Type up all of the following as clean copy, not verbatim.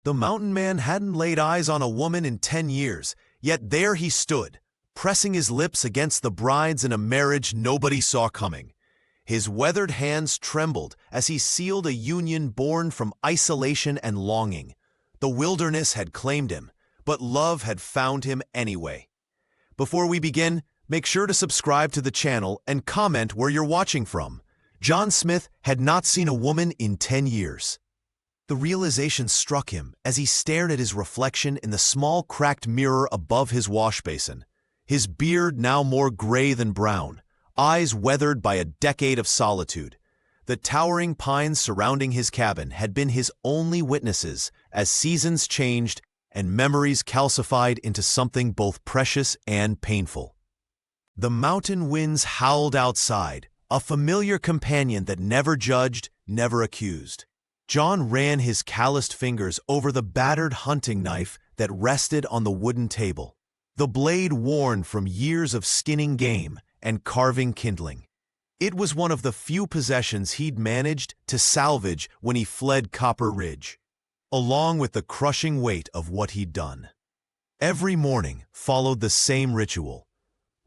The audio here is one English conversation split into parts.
The mountain man hadn't laid eyes on a woman in 10 years, yet there he stood, pressing his lips against the brides in a marriage nobody saw coming. His weathered hands trembled as he sealed a union born from isolation and longing. The wilderness had claimed him, but love had found him anyway. Before we begin, make sure to subscribe to the channel and comment where you're watching from. John Smith had not seen a woman in 10 years. The realization struck him as he stared at his reflection in the small cracked mirror above his wash basin. His beard now more gray than brown, eyes weathered by a decade of solitude. The towering pines surrounding his cabin had been his only witnesses as seasons changed and memories calcified into something both precious and painful. The mountain winds howled outside, a familiar companion that never judged, never accused. John ran his calloused fingers over the battered hunting knife that rested on the wooden table, the blade worn from years of skinning game and carving kindling. It was one of the few possessions he'd managed to salvage when he fled Copper Ridge, along with the crushing weight of what he'd done. Every morning followed the same ritual.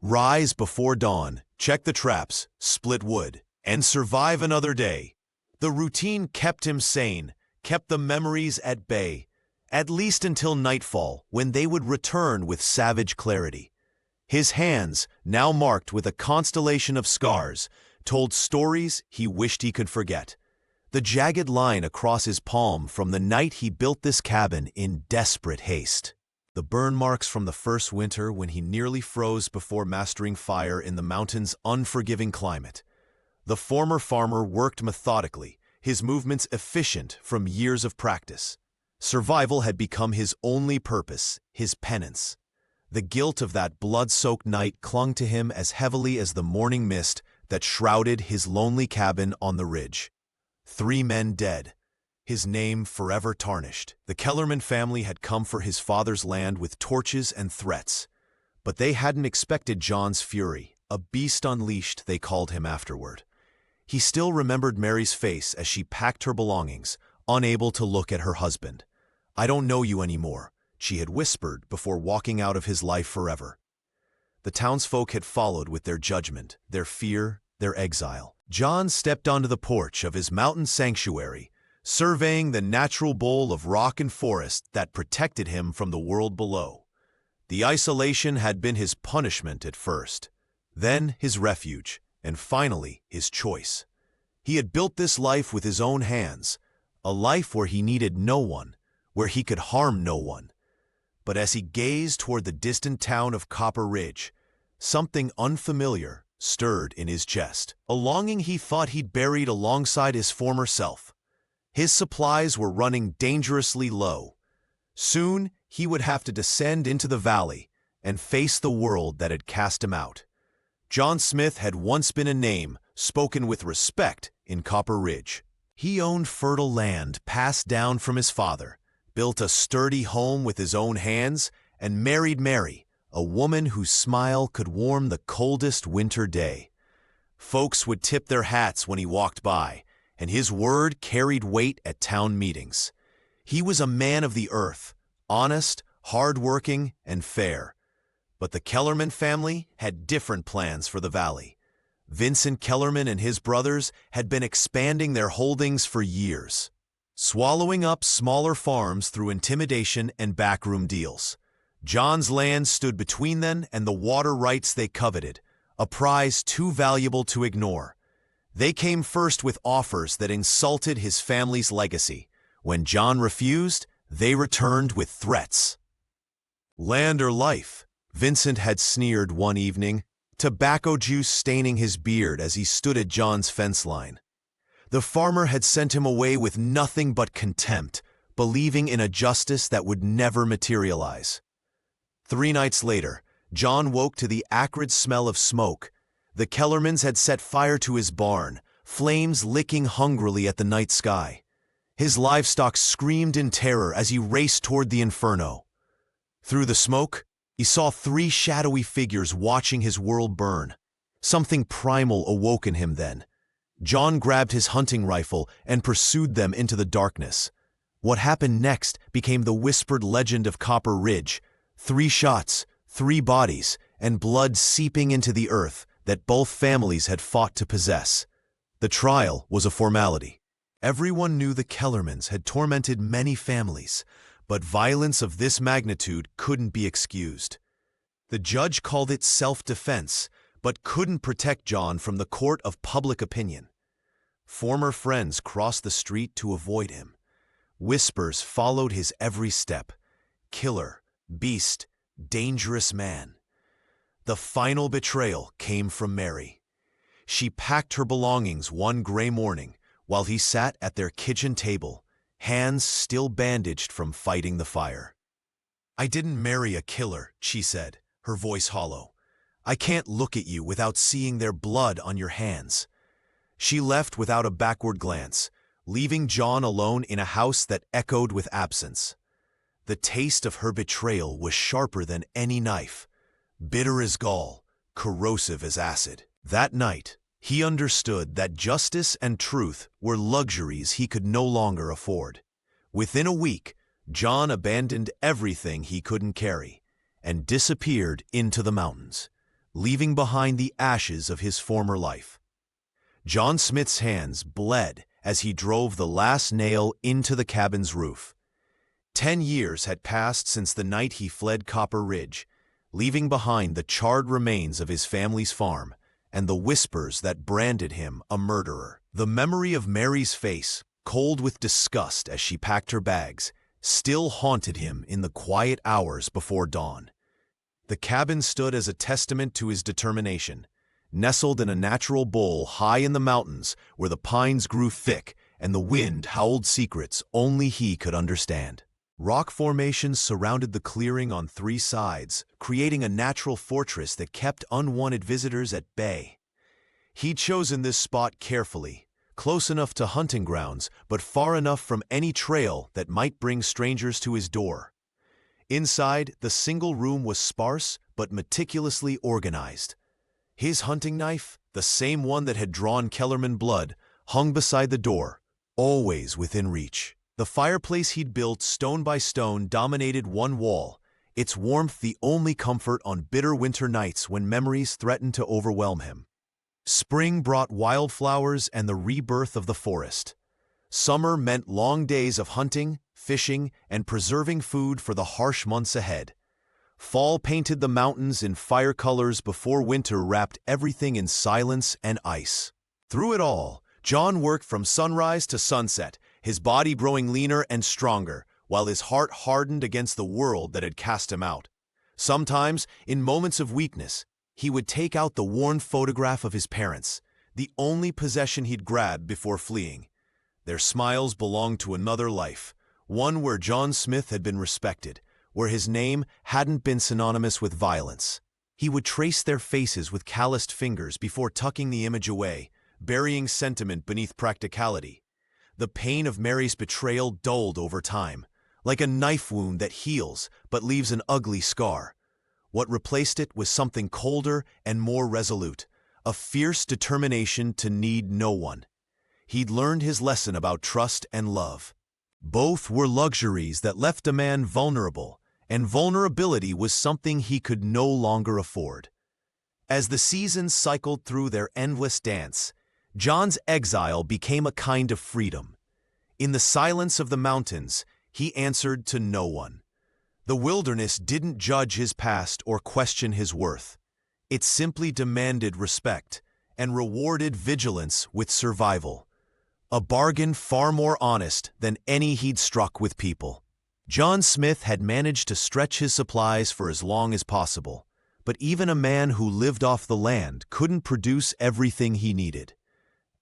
Rise before dawn, check the traps, split wood, and survive another day. The routine kept him sane, kept the memories at bay, at least until nightfall, when they would return with savage clarity. His hands, now marked with a constellation of scars, told stories he wished he could forget. The jagged line across his palm from the night he built this cabin in desperate haste. The burn marks from the first winter when he nearly froze before mastering fire in the mountain's unforgiving climate. The former farmer worked methodically, his movements efficient from years of practice. Survival had become his only purpose, his penance. The guilt of that blood-soaked night clung to him as heavily as the morning mist that shrouded his lonely cabin on the ridge. 3 men dead, his name forever tarnished. The Kellerman family had come for his father's land with torches and threats, but they hadn't expected John's fury, a beast unleashed, they called him afterward. He still remembered Mary's face as she packed her belongings, unable to look at her husband. "I don't know you anymore," she had whispered before walking out of his life forever. The townsfolk had followed with their judgment, their fear, their exile. John stepped onto the porch of his mountain sanctuary, surveying the natural bowl of rock and forest that protected him from the world below. The isolation had been his punishment at first, then his refuge, and finally his choice. He had built this life with his own hands, a life where he needed no one, where he could harm no one. But as he gazed toward the distant town of Copper Ridge, something unfamiliar stirred in his chest, a longing he thought he'd buried alongside his former self. His supplies were running dangerously low. Soon he would have to descend into the valley and face the world that had cast him out. John Smith had once been a name spoken with respect in Copper Ridge. He owned fertile land passed down from his father, built a sturdy home with his own hands, and married Mary, a woman whose smile could warm the coldest winter day. Folks would tip their hats when he walked by, and his word carried weight at town meetings. He was a man of the earth, honest, hard-working, and fair. But the Kellerman family had different plans for the valley. Vincent Kellerman and his brothers had been expanding their holdings for years, swallowing up smaller farms through intimidation and backroom deals. John's land stood between them and the water rights they coveted, a prize too valuable to ignore. They came first with offers that insulted his family's legacy. When John refused, they returned with threats. "Land or life," Vincent had sneered one evening, tobacco juice staining his beard as he stood at John's fence line. The farmer had sent him away with nothing but contempt, believing in a justice that would never materialize. 3 nights later, John woke to the acrid smell of smoke. The Kellermans had set fire to his barn, flames licking hungrily at the night sky. His livestock screamed in terror as he raced toward the inferno. Through the smoke, he saw 3 shadowy figures watching his world burn. Something primal awoke in him then. John grabbed his hunting rifle and pursued them into the darkness. What happened next became the whispered legend of Copper Ridge: 3 shots, 3 bodies, and blood seeping into the earth that both families had fought to possess. The trial was a formality. Everyone knew the Kellermans had tormented many families, but violence of this magnitude couldn't be excused. The judge called it self-defense, but couldn't protect John from the court of public opinion. Former friends crossed the street to avoid him. Whispers followed his every step. Killer, beast, dangerous man. The final betrayal came from Mary. She packed her belongings one gray morning while he sat at their kitchen table, hands still bandaged from fighting the fire. "I didn't marry a killer," she said, her voice hollow. "I can't look at you without seeing their blood on your hands." She left without a backward glance, leaving John alone in a house that echoed with absence. The taste of her betrayal was sharper than any knife, bitter as gall, corrosive as acid. That night, he understood that justice and truth were luxuries he could no longer afford. Within a week, John abandoned everything he couldn't carry and disappeared into the mountains, leaving behind the ashes of his former life. John Smith's hands bled as he drove the last nail into the cabin's roof. 10 years had passed since the night he fled Copper Ridge, leaving behind the charred remains of his family's farm and the whispers that branded him a murderer. The memory of Mary's face, cold with disgust as she packed her bags, still haunted him in the quiet hours before dawn. The cabin stood as a testament to his determination, nestled in a natural bowl high in the mountains where the pines grew thick and the wind howled secrets only he could understand. Rock formations surrounded the clearing on 3 sides, creating a natural fortress that kept unwanted visitors at bay. He'd chosen this spot carefully, close enough to hunting grounds, but far enough from any trail that might bring strangers to his door. Inside, the single room was sparse but meticulously organized. His hunting knife, the same one that had drawn Kellerman blood, hung beside the door, always within reach. The fireplace he'd built stone by stone dominated one wall, its warmth the only comfort on bitter winter nights when memories threatened to overwhelm him. Spring brought wildflowers and the rebirth of the forest. Summer meant long days of hunting, fishing, and preserving food for the harsh months ahead. Fall painted the mountains in fire colors before winter wrapped everything in silence and ice. Through it all, John worked from sunrise to sunset, his body growing leaner and stronger, while his heart hardened against the world that had cast him out. Sometimes, in moments of weakness, he would take out the worn photograph of his parents, the only possession he'd grabbed before fleeing. Their smiles belonged to another life, one where John Smith had been respected, where his name hadn't been synonymous with violence. He would trace their faces with calloused fingers before tucking the image away, burying sentiment beneath practicality. The pain of Mary's betrayal dulled over time, like a knife wound that heals but leaves an ugly scar. What replaced it was something colder and more resolute, a fierce determination to need no one. He'd learned his lesson about trust and love. Both were luxuries that left a man vulnerable, and vulnerability was something he could no longer afford. As the seasons cycled through their endless dance, John's exile became a kind of freedom. In the silence of the mountains, he answered to no one. The wilderness didn't judge his past or question his worth. It simply demanded respect and rewarded vigilance with survival, a bargain far more honest than any he'd struck with people. John Smith had managed to stretch his supplies for as long as possible, but even a man who lived off the land couldn't produce everything he needed.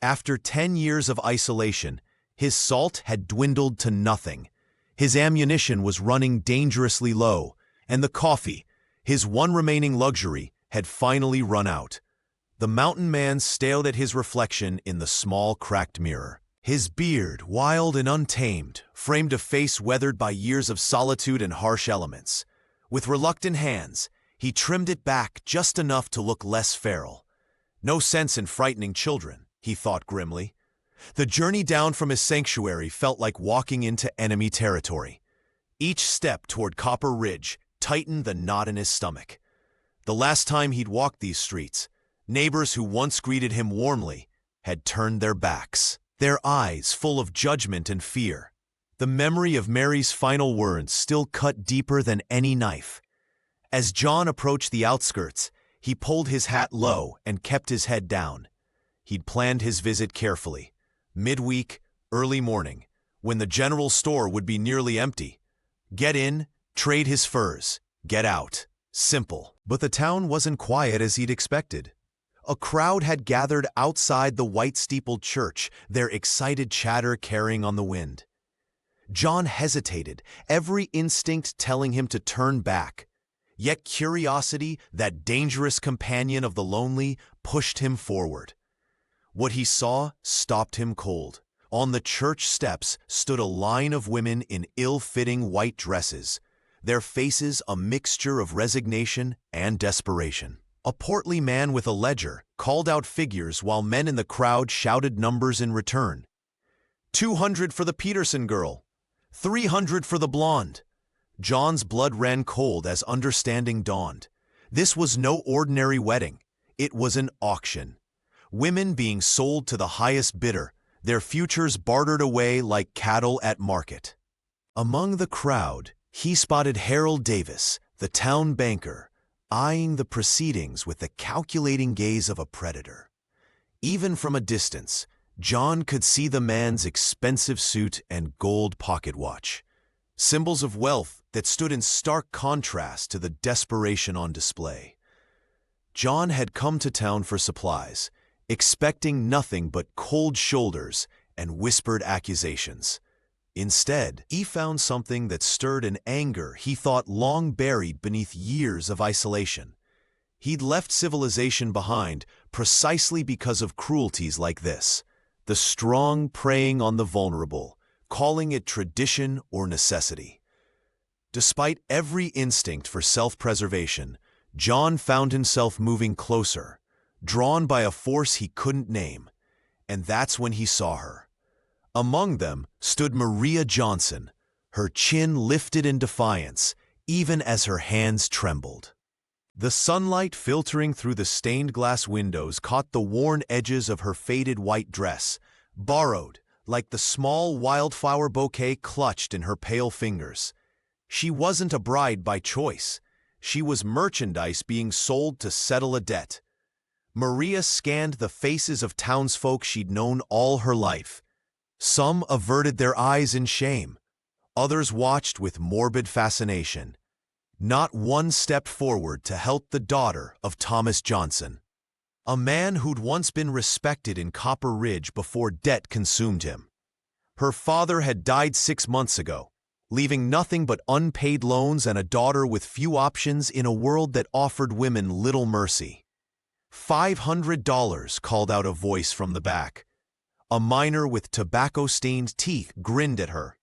After 10 years of isolation, his salt had dwindled to nothing. His ammunition was running dangerously low, and the coffee, his one remaining luxury, had finally run out. The mountain man stared at his reflection in the small, cracked mirror. His beard, wild and untamed, framed a face weathered by years of solitude and harsh elements. With reluctant hands, he trimmed it back just enough to look less feral. No sense in frightening children, he thought grimly. The journey down from his sanctuary felt like walking into enemy territory. Each step toward Copper Ridge tightened the knot in his stomach. The last time he'd walked these streets, neighbors who once greeted him warmly had turned their backs, their eyes full of judgment and fear. The memory of Mary's final words still cut deeper than any knife. As John approached the outskirts, he pulled his hat low and kept his head down. He'd planned his visit carefully. Midweek, early morning, when the general store would be nearly empty. Get in, trade his furs, get out. Simple. But the town wasn't quiet as he'd expected. A crowd had gathered outside the white-steepled church, their excited chatter carrying on the wind. John hesitated, every instinct telling him to turn back. Yet curiosity, that dangerous companion of the lonely, pushed him forward. What he saw stopped him cold. On the church steps stood a line of women in ill-fitting white dresses, their faces a mixture of resignation and desperation. A portly man with a ledger called out figures while men in the crowd shouted numbers in return. 200 for the Peterson girl. 300 for the blonde. John's blood ran cold as understanding dawned. This was no ordinary wedding. It was an auction. Women being sold to the highest bidder, their futures bartered away like cattle at market. Among the crowd, he spotted Harold Davis, the town banker, eyeing the proceedings with the calculating gaze of a predator. Even from a distance, John could see the man's expensive suit and gold pocket watch, symbols of wealth that stood in stark contrast to the desperation on display. John had come to town for supplies, expecting nothing but cold shoulders and whispered accusations. Instead, he found something that stirred an anger he thought long buried beneath years of isolation. He'd left civilization behind precisely because of cruelties like this, the strong preying on the vulnerable, calling it tradition or necessity. Despite every instinct for self-preservation, John found himself moving closer, drawn by a force he couldn't name, and that's when he saw her. Among them stood Maria Johnson, her chin lifted in defiance, even as her hands trembled. The sunlight filtering through the stained glass windows caught the worn edges of her faded white dress, borrowed, like the small wildflower bouquet clutched in her pale fingers. She wasn't a bride by choice. She was merchandise being sold to settle a debt. Maria scanned the faces of townsfolk she'd known all her life. Some averted their eyes in shame. Others watched with morbid fascination. Not one stepped forward to help the daughter of Thomas Johnson, a man who'd once been respected in Copper Ridge before debt consumed him. Her father had died 6 months ago, leaving nothing but unpaid loans and a daughter with few options in a world that offered women little mercy. $500, called out a voice from the back. A miner with tobacco-stained teeth grinned at her.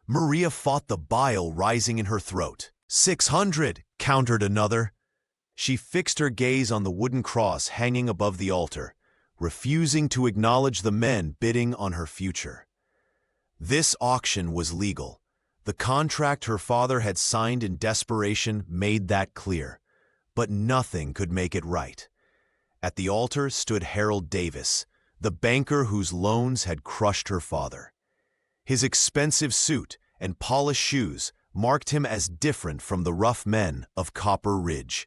Maria fought the bile rising in her throat. 600, countered another. She fixed her gaze on the wooden cross hanging above the altar, refusing to acknowledge the men bidding on her future. This auction was legal. The contract her father had signed in desperation made that clear, but nothing could make it right. At the altar stood Harold Davis, the banker whose loans had crushed her father. His expensive suit and polished shoes marked him as different from the rough men of Copper Ridge.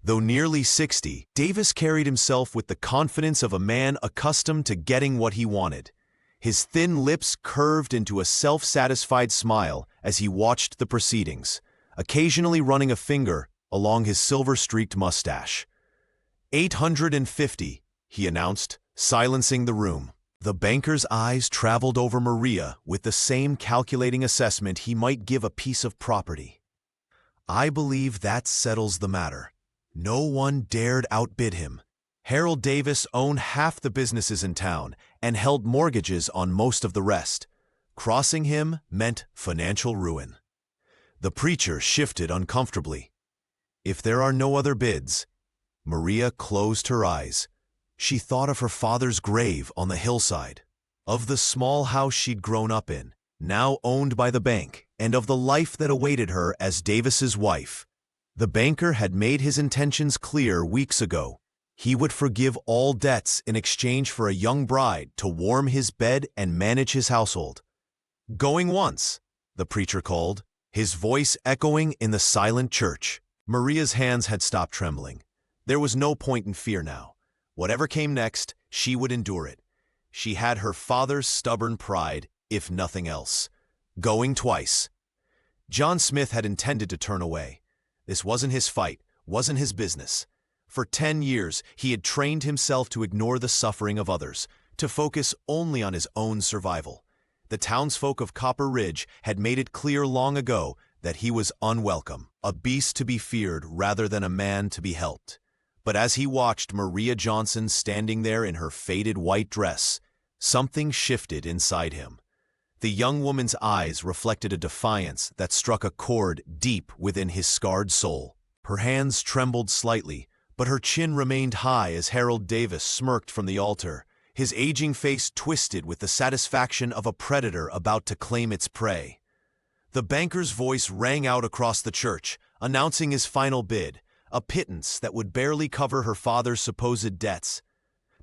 Though nearly 60, Davis carried himself with the confidence of a man accustomed to getting what he wanted. His thin lips curved into a self-satisfied smile as he watched the proceedings, occasionally running a finger along his silver-streaked mustache. 850, he announced, silencing the room. The banker's eyes traveled over Maria with the same calculating assessment he might give a piece of property. I believe that settles the matter. No one dared outbid him. Harold Davis owned half the businesses in town and held mortgages on most of the rest. Crossing him meant financial ruin. The preacher shifted uncomfortably. If there are no other bids, Maria closed her eyes. She thought of her father's grave on the hillside. of the small house she'd grown up in, now owned by the bank, and of the life that awaited her as Davis's wife. The banker had made his intentions clear weeks ago. He would forgive all debts in exchange for a young bride to warm his bed and manage his household. "Going once," the preacher called, his voice echoing in the silent church. Maria's hands had stopped trembling. There was no point in fear now. Whatever came next, she would endure it. She had her father's stubborn pride, if nothing else. Going twice. John Smith had intended to turn away. This wasn't his fight, wasn't his business. For 10 years, he had trained himself to ignore the suffering of others, to focus only on his own survival. The townsfolk of Copper Ridge had made it clear long ago that he was unwelcome, a beast to be feared rather than a man to be helped. But as he watched Maria Johnson standing there in her faded white dress, something shifted inside him. The young woman's eyes reflected a defiance that struck a chord deep within his scarred soul. Her hands trembled slightly, but her chin remained high as Harold Davis smirked from the altar, his aging face twisted with the satisfaction of a predator about to claim its prey. The banker's voice rang out across the church, announcing his final bid, a pittance that would barely cover her father's supposed debts.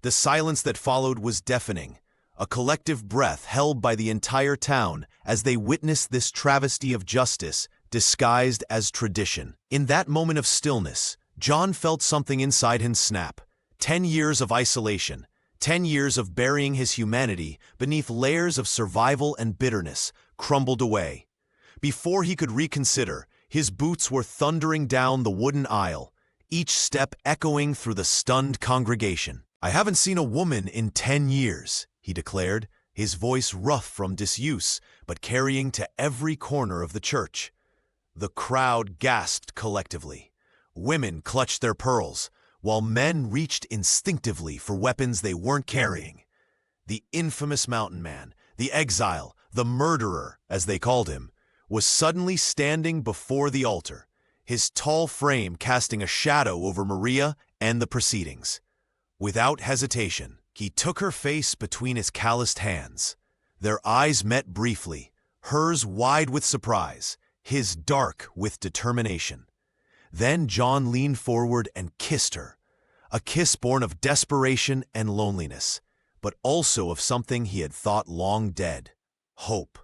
The silence that followed was deafening, a collective breath held by the entire town as they witnessed this travesty of justice disguised as tradition. In that moment of stillness, John felt something inside him snap. 10 years of isolation, 10 years of burying his humanity beneath layers of survival and bitterness, crumbled away. Before he could reconsider, his boots were thundering down the wooden aisle, each step echoing through the stunned congregation. "I haven't seen a woman in 10 years, he declared, his voice rough from disuse, but carrying to every corner of the church. The crowd gasped collectively. Women clutched their pearls, while men reached instinctively for weapons they weren't carrying. The infamous mountain man, the exile, the murderer, as they called him, was suddenly standing before the altar, his tall frame casting a shadow over Maria and the proceedings. Without hesitation, he took her face between his calloused hands. Their eyes met briefly, hers wide with surprise, his dark with determination. Then John leaned forward and kissed her, a kiss born of desperation and loneliness, but also of something he had thought long dead, hope.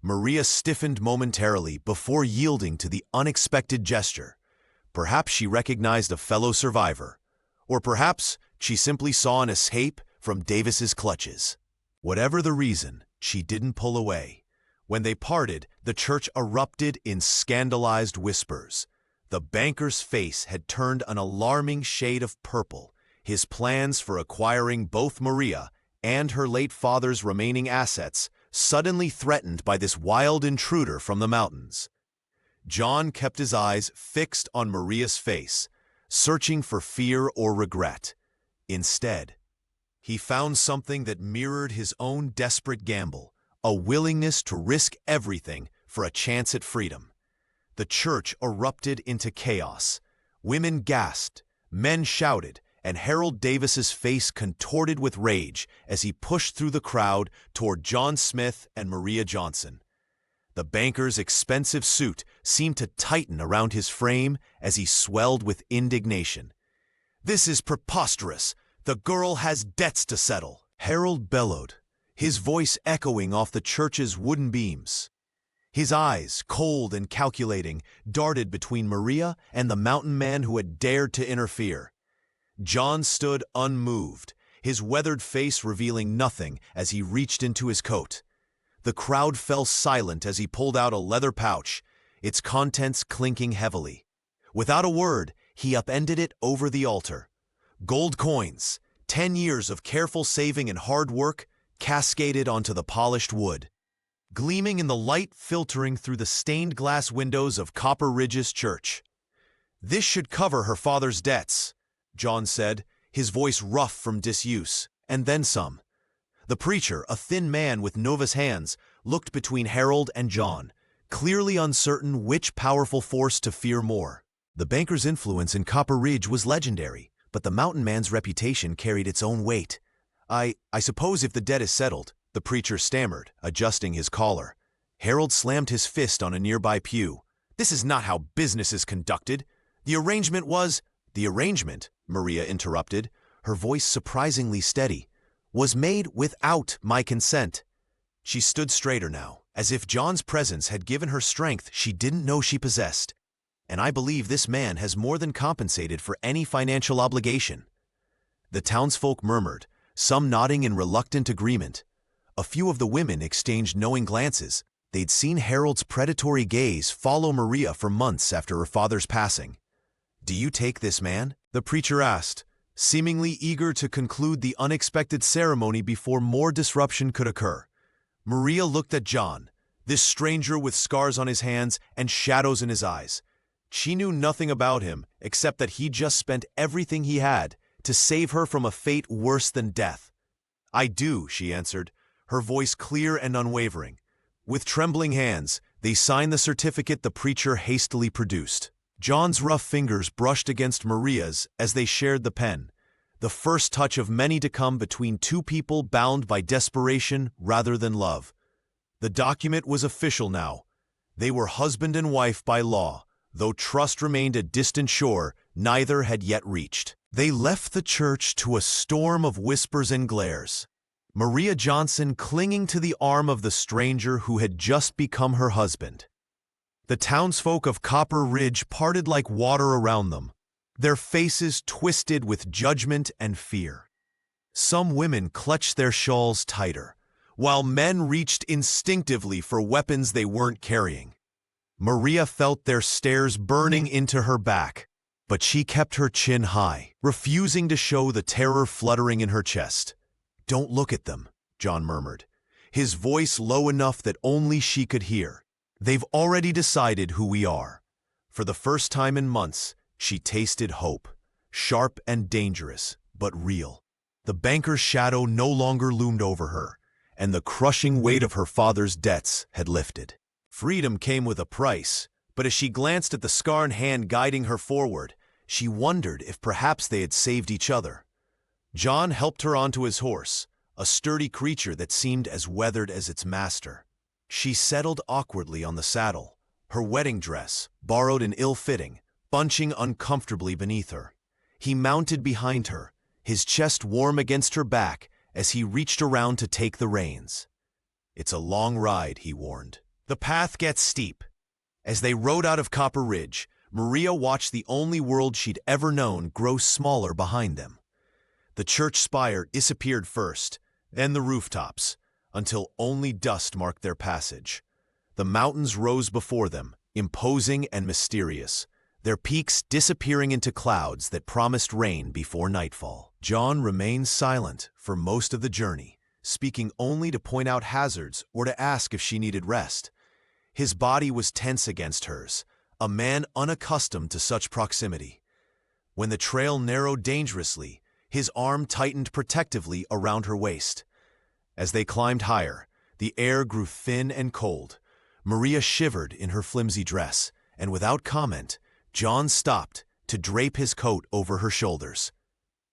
Maria stiffened momentarily before yielding to the unexpected gesture. Perhaps she recognized a fellow survivor, or perhaps she simply saw an escape from Davis's clutches. Whatever the reason, she didn't pull away. When they parted, the church erupted in scandalized whispers. The banker's face had turned an alarming shade of purple, his plans for acquiring both Maria and her late father's remaining assets suddenly threatened by this wild intruder from the mountains. John kept his eyes fixed on Maria's face, searching for fear or regret. Instead, he found something that mirrored his own desperate gamble, a willingness to risk everything for a chance at freedom. The church erupted into chaos. Women gasped, men shouted, and Harold Davis's face contorted with rage as he pushed through the crowd toward John Smith and Maria Johnson. The banker's expensive suit seemed to tighten around his frame as he swelled with indignation. "This is preposterous! The girl has debts to settle!" Harold bellowed, his voice echoing off the church's wooden beams. His eyes, cold and calculating, darted between Maria and the mountain man who had dared to interfere. John stood unmoved, his weathered face revealing nothing as he reached into his coat. The crowd fell silent as he pulled out a leather pouch, its contents clinking heavily. Without a word, he upended it over the altar. Gold coins, 10 years of careful saving and hard work, cascaded onto the polished wood. Gleaming in the light filtering through the stained glass windows of Copper Ridge's church. "This should cover her father's debts," John said, his voice rough from disuse, and then some. The preacher, a thin man with nervous hands, looked between Harold and John, clearly uncertain which powerful force to fear more. The banker's influence in Copper Ridge was legendary, but the mountain man's reputation carried its own weight. I suppose if the debt is settled, the preacher stammered, adjusting his collar. Harold slammed his fist on a nearby pew. "This is not how business is conducted. The arrangement was—" "The arrangement," Maria interrupted, her voice surprisingly steady, "was made without my consent." She stood straighter now, as if John's presence had given her strength she didn't know she possessed. "And I believe this man has more than compensated for any financial obligation." The townsfolk murmured, some nodding in reluctant agreement. A few of the women exchanged knowing glances. They'd seen Harold's predatory gaze follow Maria for months after her father's passing. "Do you take this man?" the preacher asked, seemingly eager to conclude the unexpected ceremony before more disruption could occur. Maria looked at John, this stranger with scars on his hands and shadows in his eyes. She knew nothing about him except that he'd just spent everything he had to save her from a fate worse than death. "I do," she answered, her voice clear and unwavering. With trembling hands, they signed the certificate the preacher hastily produced. John's rough fingers brushed against Maria's as they shared the pen, the first touch of many to come between two people bound by desperation rather than love. The document was official now. They were husband and wife by law, though trust remained a distant shore neither had yet reached. They left the church to a storm of whispers and glares. Maria Johnson clinging to the arm of the stranger who had just become her husband. The townsfolk of Copper Ridge parted like water around them, their faces twisted with judgment and fear. Some women clutched their shawls tighter, while men reached instinctively for weapons they weren't carrying. Maria felt their stares burning into her back, but she kept her chin high, refusing to show the terror fluttering in her chest. "Don't look at them," John murmured, his voice low enough that only she could hear. "They've already decided who we are." For the first time in months, she tasted hope, sharp and dangerous, but real. The banker's shadow no longer loomed over her, and the crushing weight of her father's debts had lifted. Freedom came with a price, but as she glanced at the scarred hand guiding her forward, she wondered if perhaps they had saved each other. John helped her onto his horse, a sturdy creature that seemed as weathered as its master. She settled awkwardly on the saddle, her wedding dress, borrowed and ill-fitting, bunching uncomfortably beneath her. He mounted behind her, his chest warm against her back as he reached around to take the reins. "It's a long ride," he warned. "The path gets steep." As they rode out of Copper Ridge, Maria watched the only world she'd ever known grow smaller behind them. The church spire disappeared first, then the rooftops, until only dust marked their passage. The mountains rose before them, imposing and mysterious, their peaks disappearing into clouds that promised rain before nightfall. John remained silent for most of the journey, speaking only to point out hazards or to ask if she needed rest. His body was tense against hers, a man unaccustomed to such proximity. When the trail narrowed dangerously, his arm tightened protectively around her waist. As they climbed higher, the air grew thin and cold. Maria shivered in her flimsy dress, and without comment, John stopped to drape his coat over her shoulders.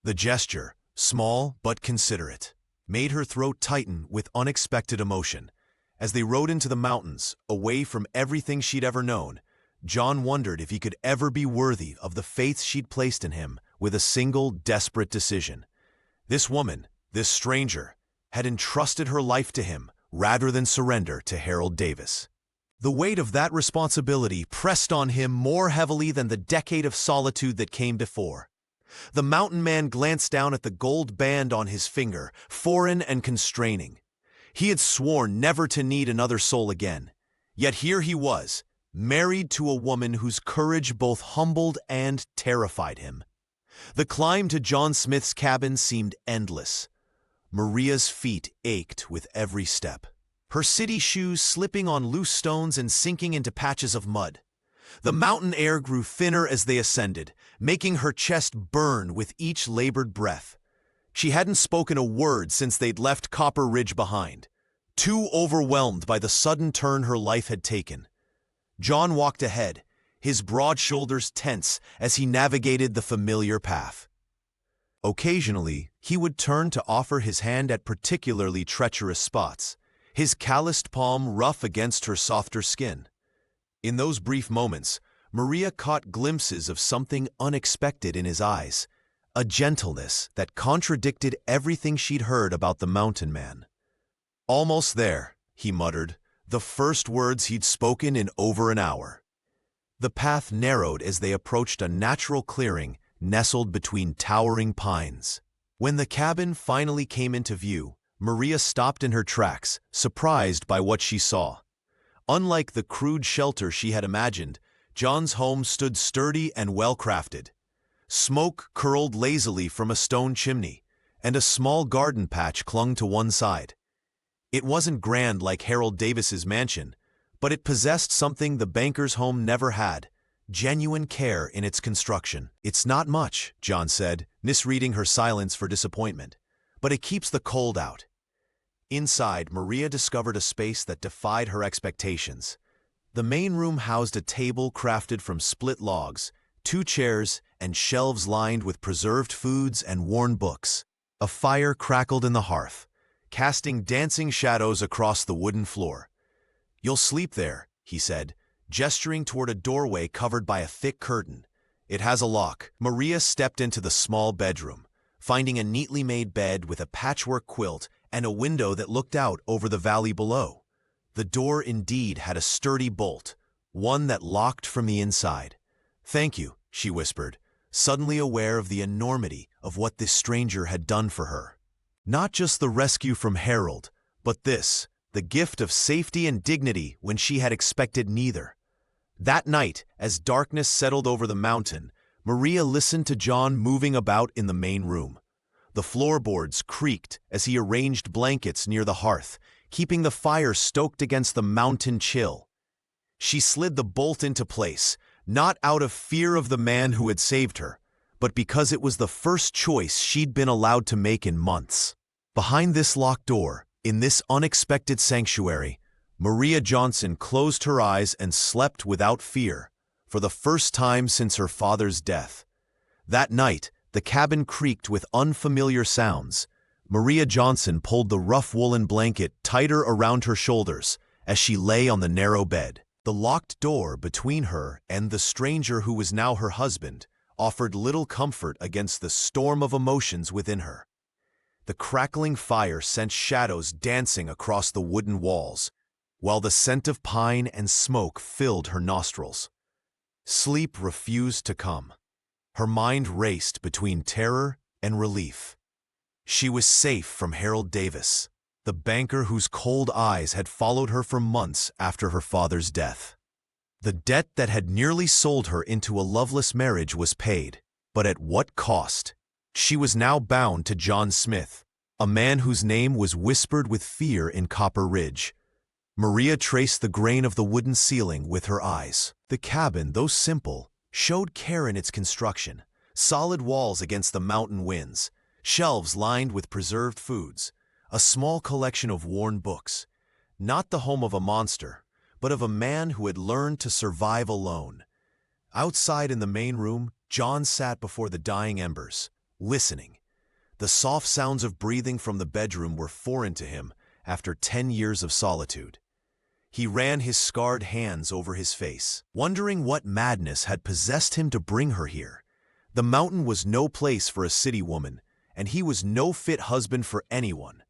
The gesture, small but considerate, made her throat tighten with unexpected emotion. As they rode into the mountains, away from everything she'd ever known, John wondered if he could ever be worthy of the faith she'd placed in him with a single desperate decision. This woman, this stranger, had entrusted her life to him rather than surrender to Harold Davis. The weight of that responsibility pressed on him more heavily than the decade of solitude that came before. The mountain man glanced down at the gold band on his finger, foreign and constraining. He had sworn never to need another soul again. Yet here he was, married to a woman whose courage both humbled and terrified him. The climb to John Smith's cabin seemed endless. Maria's feet ached with every step, her city shoes slipping on loose stones and sinking into patches of mud. The mountain air grew thinner as they ascended, making her chest burn with each labored breath. She hadn't spoken a word since they'd left Copper Ridge behind, too overwhelmed by the sudden turn her life had taken. John walked ahead, his broad shoulders tense as he navigated the familiar path. Occasionally, he would turn to offer his hand at particularly treacherous spots, his calloused palm rough against her softer skin. In those brief moments, Maria caught glimpses of something unexpected in his eyes, a gentleness that contradicted everything she'd heard about the mountain man. "Almost there," he muttered, the first words he'd spoken in over an hour. The path narrowed as they approached a natural clearing nestled between towering pines. When the cabin finally came into view, Maria stopped in her tracks, surprised by what she saw. Unlike the crude shelter she had imagined, John's home stood sturdy and well-crafted. Smoke curled lazily from a stone chimney, and a small garden patch clung to one side. It wasn't grand like Harold Davis's mansion, but it possessed something the banker's home never had: genuine care in its construction. "It's not much," John said, misreading her silence for disappointment, "but it keeps the cold out." Inside, Maria discovered a space that defied her expectations. The main room housed a table crafted from split logs, 2 chairs, and shelves lined with preserved foods and worn books. A fire crackled in the hearth, casting dancing shadows across the wooden floor. "You'll sleep there," he said, gesturing toward a doorway covered by a thick curtain. "It has a lock." Maria stepped into the small bedroom, finding a neatly made bed with a patchwork quilt and a window that looked out over the valley below. The door indeed had a sturdy bolt, one that locked from the inside. "Thank you," she whispered, suddenly aware of the enormity of what this stranger had done for her. Not just the rescue from Harold, but this, the gift of safety and dignity when she had expected neither. That night, as darkness settled over the mountain, Maria listened to John moving about in the main room. The floorboards creaked as he arranged blankets near the hearth, keeping the fire stoked against the mountain chill. She slid the bolt into place, not out of fear of the man who had saved her, but because it was the first choice she'd been allowed to make in months. Behind this locked door, in this unexpected sanctuary, Maria Johnson closed her eyes and slept without fear, for the first time since her father's death. That night, the cabin creaked with unfamiliar sounds. Maria Johnson pulled the rough woolen blanket tighter around her shoulders as she lay on the narrow bed. The locked door between her and the stranger who was now her husband offered little comfort against the storm of emotions within her. The crackling fire sent shadows dancing across the wooden walls, while the scent of pine and smoke filled her nostrils. Sleep refused to come. Her mind raced between terror and relief. She was safe from Harold Davis, the banker whose cold eyes had followed her for months after her father's death. The debt that had nearly sold her into a loveless marriage was paid, but at what cost? She was now bound to John Smith, a man whose name was whispered with fear in Copper Ridge. Maria traced the grain of the wooden ceiling with her eyes. The cabin, though simple, showed care in its construction: solid walls against the mountain winds, shelves lined with preserved foods, a small collection of worn books. Not the home of a monster, but of a man who had learned to survive alone. Outside in the main room, John sat before the dying embers, listening. The soft sounds of breathing from the bedroom were foreign to him after 10 years of solitude. He ran his scarred hands over his face, wondering what madness had possessed him to bring her here. The mountain was no place for a city woman, and he was no fit husband for anyone.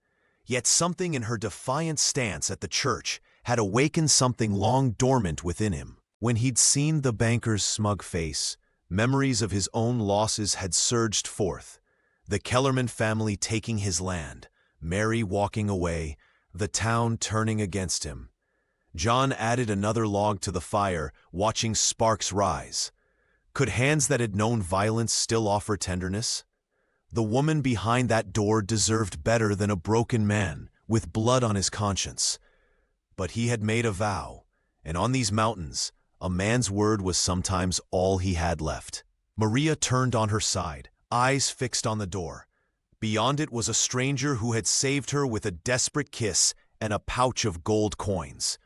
Yet something in her defiant stance at the church had awakened something long dormant within him. When he'd seen the banker's smug face, memories of his own losses had surged forth. The Kellerman family taking his land, Mary walking away, the town turning against him. John added another log to the fire, watching sparks rise. Could hands that had known violence still offer tenderness? The woman behind that door deserved better than a broken man with blood on his conscience. But he had made a vow, and on these mountains, a man's word was sometimes all he had left. Maria turned on her side, eyes fixed on the door. Beyond it was a stranger who had saved her with a desperate kiss and a pouch of gold coins.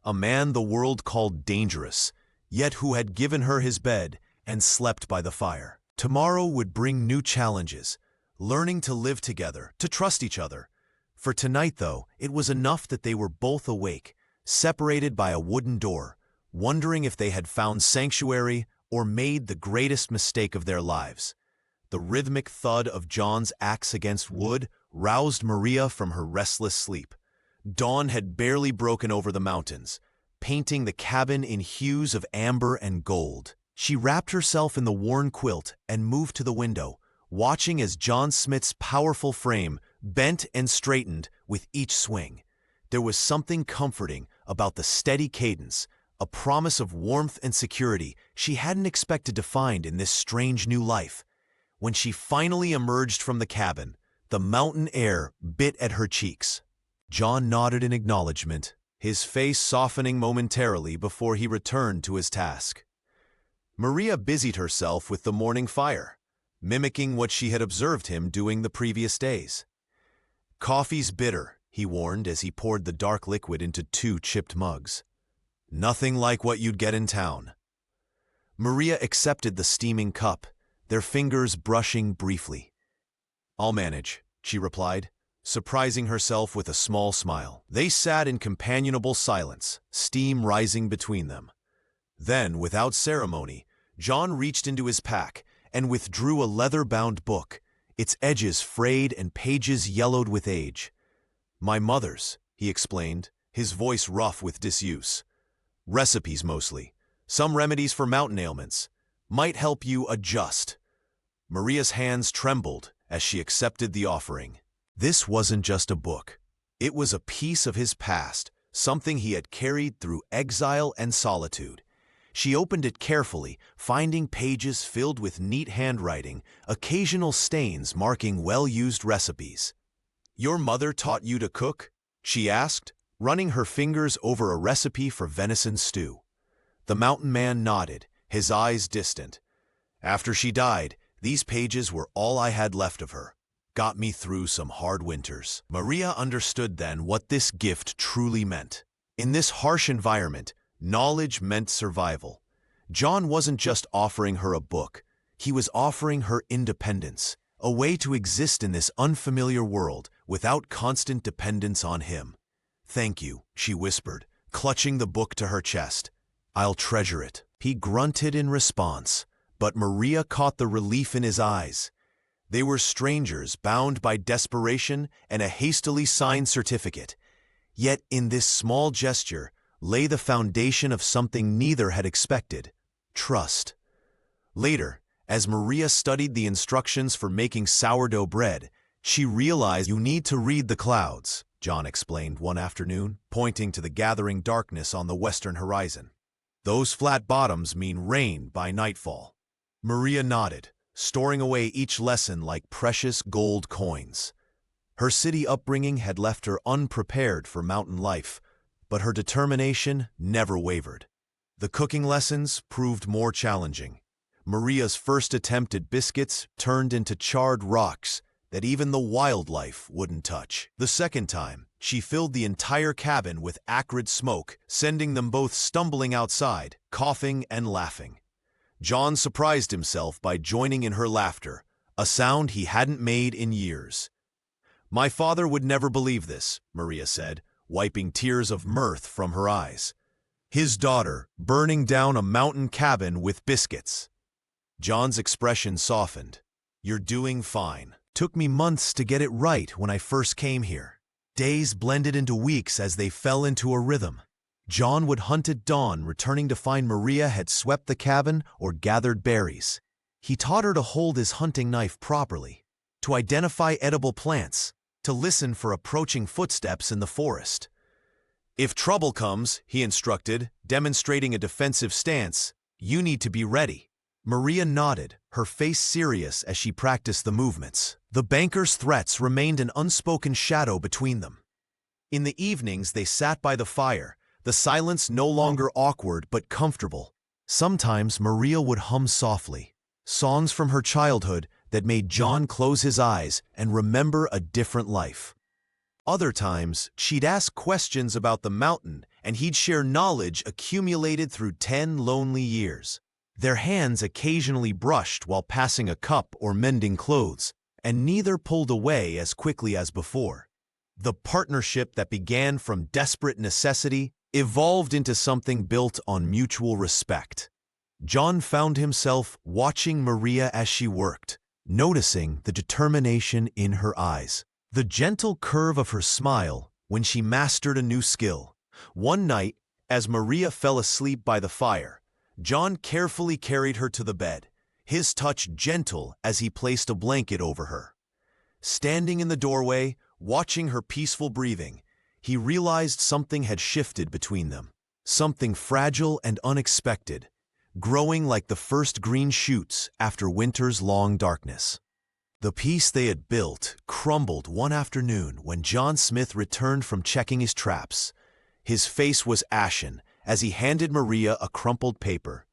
A man the world called dangerous, yet who had given her his bed and slept by the fire. Tomorrow would bring new challenges, learning to live together, to trust each other. For tonight, though, it was enough that they were both awake, separated by a wooden door, wondering if they had found sanctuary or made the greatest mistake of their lives. The rhythmic thud of John's axe against wood roused Maria from her restless sleep. Dawn had barely broken over the mountains, painting the cabin in hues of amber and gold. She wrapped herself in the worn quilt and moved to the window, watching as John Smith's powerful frame bent and straightened with each swing. There was something comforting about the steady cadence, a promise of warmth and security she hadn't expected to find in this strange new life. When she finally emerged from the cabin, the mountain air bit at her cheeks. John nodded in acknowledgement, his face softening momentarily before he returned to his task. Maria busied herself with the morning fire, mimicking what she had observed him doing the previous days. "Coffee's bitter," he warned as he poured the dark liquid into 2 chipped mugs. "Nothing like what you'd get in town." Maria accepted the steaming cup, their fingers brushing briefly. "I'll manage," she replied, surprising herself with a small smile. They sat in companionable silence, steam rising between them. Then, without ceremony, John reached into his pack and withdrew a leather-bound book, its edges frayed and pages yellowed with age. "My mother's," he explained, his voice rough with disuse. "Recipes mostly. Some remedies for mountain ailments. Might help you adjust." Maria's hands trembled as she accepted the offering. This wasn't just a book. It was a piece of his past, something he had carried through exile and solitude. She opened it carefully, finding pages filled with neat handwriting, occasional stains marking well-used recipes. "Your mother taught you to cook?" she asked, running her fingers over a recipe for venison stew. The mountain man nodded, his eyes distant. "After she died, these pages were all I had left of her. Got me through some hard winters." Maria understood then what this gift truly meant. In this harsh environment, knowledge meant survival. John wasn't just offering her a book, he was offering her independence, a way to exist in this unfamiliar world without constant dependence on him. "Thank you," she whispered, clutching the book to her chest. "I'll treasure it." He grunted in response, but Maria caught the relief in his eyes. They were strangers bound by desperation and a hastily signed certificate. Yet in this small gesture lay the foundation of something neither had expected: trust. Later, as Maria studied the instructions for making sourdough bread, she realized, "You need to read the clouds," John explained one afternoon, pointing to the gathering darkness on the western horizon. "Those flat bottoms mean rain by nightfall." Maria nodded, storing away each lesson like precious gold coins. Her city upbringing had left her unprepared for mountain life, but her determination never wavered. The cooking lessons proved more challenging. Maria's first attempt at biscuits turned into charred rocks that even the wildlife wouldn't touch. The second time, she filled the entire cabin with acrid smoke, sending them both stumbling outside, coughing and laughing. John surprised himself by joining in her laughter, a sound he hadn't made in years. "My father would never believe this," Maria said, wiping tears of mirth from her eyes. "His daughter burning down a mountain cabin with biscuits." John's expression softened. "You're doing fine. Took me months to get it right when I first came here." Days blended into weeks as they fell into a rhythm. John would hunt at dawn, returning to find Maria had swept the cabin or gathered berries. He taught her to hold his hunting knife properly, to identify edible plants, to listen for approaching footsteps in the forest. "If trouble comes," he instructed, demonstrating a defensive stance, "you need to be ready." Maria nodded, her face serious as she practiced the movements. The banker's threats remained an unspoken shadow between them. In the evenings they sat by the fire, the silence no longer awkward but comfortable. Sometimes Maria would hum softly, songs from her childhood that made John close his eyes and remember a different life. Other times, she'd ask questions about the mountain and he'd share knowledge accumulated through 10 lonely years. Their hands occasionally brushed while passing a cup or mending clothes, and neither pulled away as quickly as before. The partnership that began from desperate necessity evolved into something built on mutual respect. John found himself watching Maria as she worked, noticing the determination in her eyes, the gentle curve of her smile when she mastered a new skill. One night, as Maria fell asleep by the fire, John carefully carried her to the bed, his touch gentle as he placed a blanket over her. Standing in the doorway, watching her peaceful breathing, he realized something had shifted between them, something fragile and unexpected, growing like the first green shoots after winter's long darkness. The peace they had built crumbled one afternoon when John Smith returned from checking his traps. His face was ashen as he handed Maria a crumpled paper.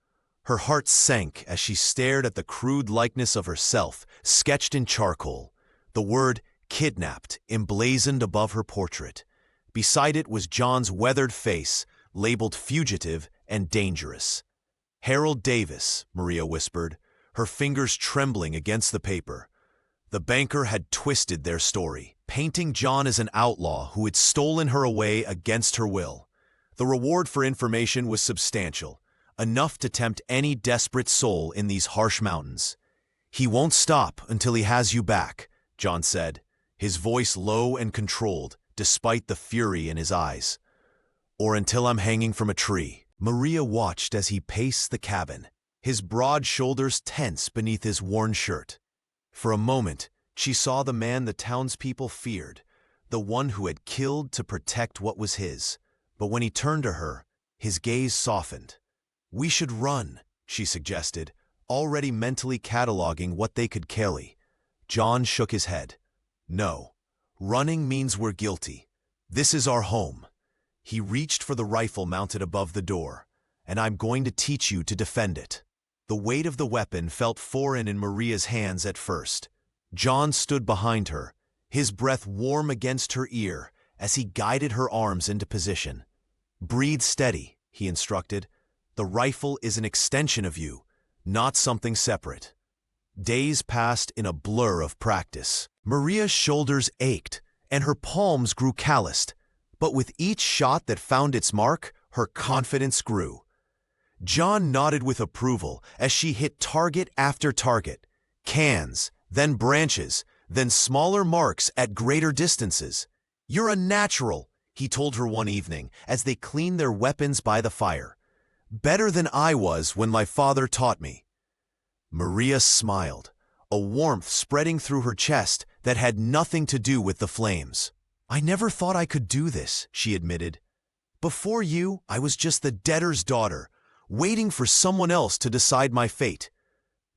Her heart sank as she stared at the crude likeness of herself sketched in charcoal, the word "kidnapped" emblazoned above her portrait. Beside it was John's weathered face, labeled fugitive and dangerous. "Harold Davis," Maria whispered, her fingers trembling against the paper. The banker had twisted their story, painting John as an outlaw who had stolen her away against her will. The reward for information was substantial, enough to tempt any desperate soul in these harsh mountains. "He won't stop until he has you back," John said, his voice low and controlled, despite the fury in his eyes. "Or until I'm hanging from a tree." Maria watched as he paced the cabin, his broad shoulders tense beneath his worn shirt. For a moment, she saw the man the townspeople feared, the one who had killed to protect what was his. But when he turned to her, his gaze softened. "We should run," she suggested, already mentally cataloging what they could carry. John shook his head. "No, running means we're guilty. This is our home." He reached for the rifle mounted above the door. "And I'm going to teach you to defend it." The weight of the weapon felt foreign in Maria's hands at first. John stood behind her, his breath warm against her ear as he guided her arms into position. "Breathe steady," he instructed. "The rifle is an extension of you, not something separate." Days passed in a blur of practice. Maria's shoulders ached, and her palms grew calloused. But with each shot that found its mark, her confidence grew. John nodded with approval as she hit target after target. Cans, then branches, then smaller marks at greater distances. "You're a natural," he told her one evening as they cleaned their weapons by the fire. "Better than I was when my father taught me." Maria smiled, a warmth spreading through her chest that had nothing to do with the flames. "I never thought I could do this," she admitted. "Before you, I was just the debtor's daughter, waiting for someone else to decide my fate."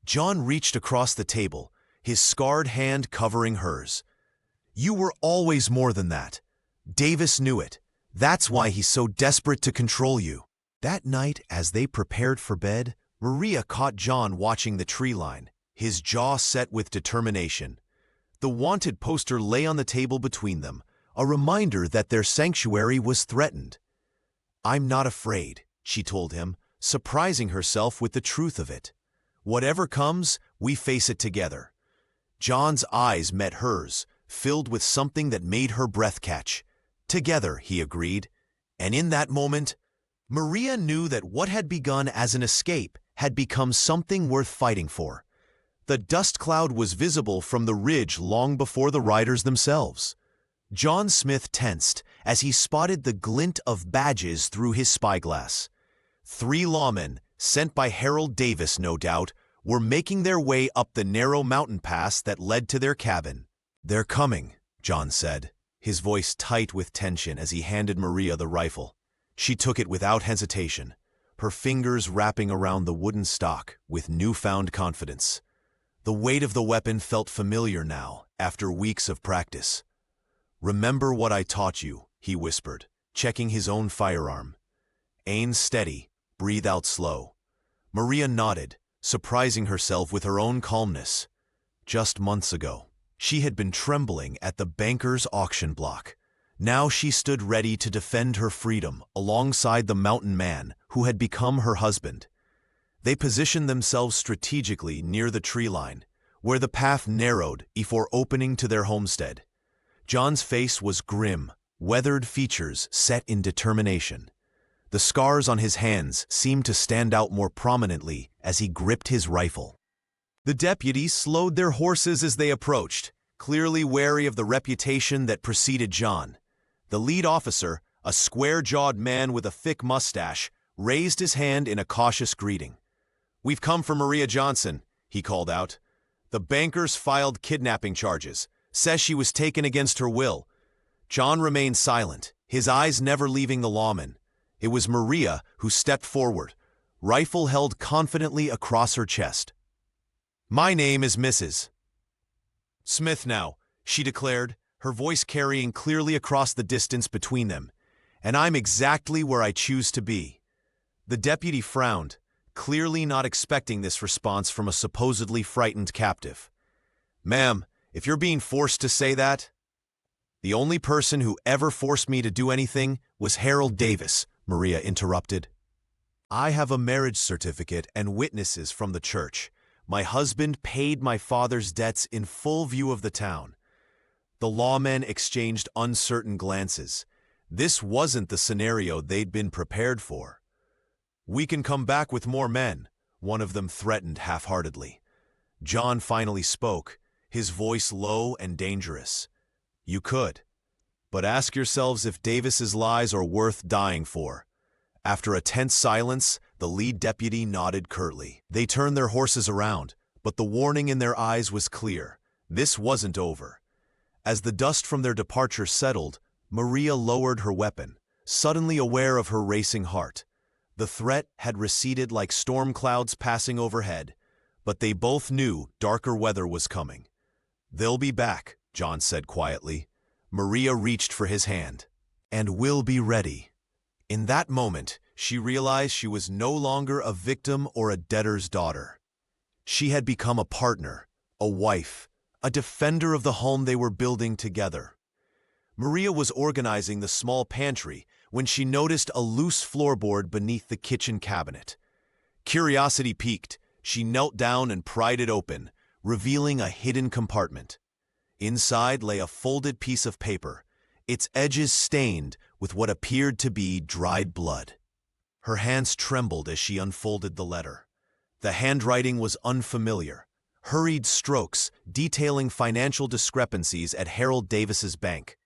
John reached across the table, his scarred hand covering hers. "You were always more than that. Davis knew it. That's why he's so desperate to control you." That night, as they prepared for bed, Maria caught John watching the tree line, his jaw set with determination. The wanted poster lay on the table between them, a reminder that their sanctuary was threatened. "I'm not afraid," she told him, surprising herself with the truth of it. "Whatever comes, we face it together." John's eyes met hers, filled with something that made her breath catch. "Together," he agreed. And in that moment, Maria knew that what had begun as an escape had become something worth fighting for. The dust cloud was visible from the ridge long before the riders themselves. John Smith tensed as he spotted the glint of badges through his spyglass. 3 lawmen, sent by Harold Davis no doubt, were making their way up the narrow mountain pass that led to their cabin. "They're coming," John said, his voice tight with tension as he handed Maria the rifle. She took it without hesitation, her fingers wrapping around the wooden stock with newfound confidence. The weight of the weapon felt familiar now, after weeks of practice. "Remember what I taught you," he whispered, checking his own firearm. "Aim steady, breathe out slow." Maria nodded, surprising herself with her own calmness. Just months ago, she had been trembling at the banker's auction block. Now she stood ready to defend her freedom alongside the mountain man who had become her husband. They positioned themselves strategically near the tree line, where the path narrowed before opening to their homestead. John's face was grim, weathered features set in determination. The scars on his hands seemed to stand out more prominently as he gripped his rifle. The deputies slowed their horses as they approached, clearly wary of the reputation that preceded John. The lead officer, a square-jawed man with a thick mustache, raised his hand in a cautious greeting. "We've come for Maria Johnson," he called out. "The banker's filed kidnapping charges. Says she was taken against her will." John remained silent, his eyes never leaving the lawman. It was Maria who stepped forward, rifle held confidently across her chest. "My name is Mrs. Smith now," she declared, her voice carrying clearly across the distance between them. "And I'm exactly where I choose to be." The deputy frowned, clearly not expecting this response from a supposedly frightened captive. "Ma'am, if you're being forced to say that—" "The only person who ever forced me to do anything was Harold Davis," Maria interrupted. "I have a marriage certificate and witnesses from the church. My husband paid my father's debts in full view of the town." The lawmen exchanged uncertain glances. This wasn't the scenario they'd been prepared for. "We can come back with more men," one of them threatened half-heartedly. John finally spoke, his voice low and dangerous. "You could. But ask yourselves if Davis's lies are worth dying for." After a tense silence, the lead deputy nodded curtly. They turned their horses around, but the warning in their eyes was clear. This wasn't over. As the dust from their departure settled, Maria lowered her weapon, suddenly aware of her racing heart. The threat had receded like storm clouds passing overhead, but they both knew darker weather was coming. "They'll be back," John said quietly. Maria reached for his hand. "And we'll be ready." In that moment, she realized she was no longer a victim or a debtor's daughter. She had become a partner, a wife, a defender of the home they were building together. Maria was organizing the small pantry when she noticed a loose floorboard beneath the kitchen cabinet. Curiosity piqued, she knelt down and pried it open, revealing a hidden compartment. Inside lay a folded piece of paper, its edges stained with what appeared to be dried blood. Her hands trembled as she unfolded the letter. The handwriting was unfamiliar, hurried strokes detailing financial discrepancies at Harold Davis's bank.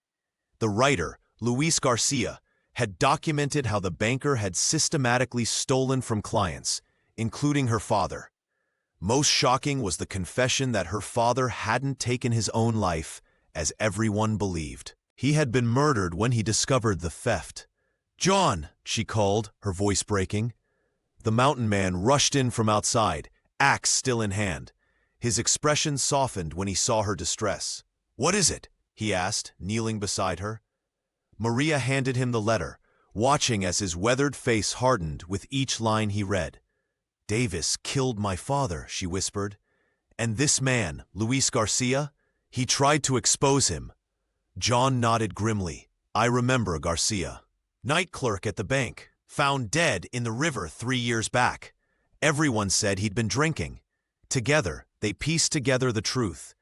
The writer, Luis Garcia, had documented how the banker had systematically stolen from clients, including her father. Most shocking was the confession that her father hadn't taken his own life, as everyone believed. He had been murdered when he discovered the theft. "John!" she called, her voice breaking. The mountain man rushed in from outside, axe still in hand. His expression softened when he saw her distress. "What is it?" he asked, kneeling beside her. Maria handed him the letter, watching as his weathered face hardened with each line he read. "Davis killed my father," she whispered. "And this man, Luis Garcia, he tried to expose him." John nodded grimly. "I remember Garcia. Night clerk at the bank, found dead in the river 3 years back. Everyone said he'd been drinking." Together, they pieced together the truth.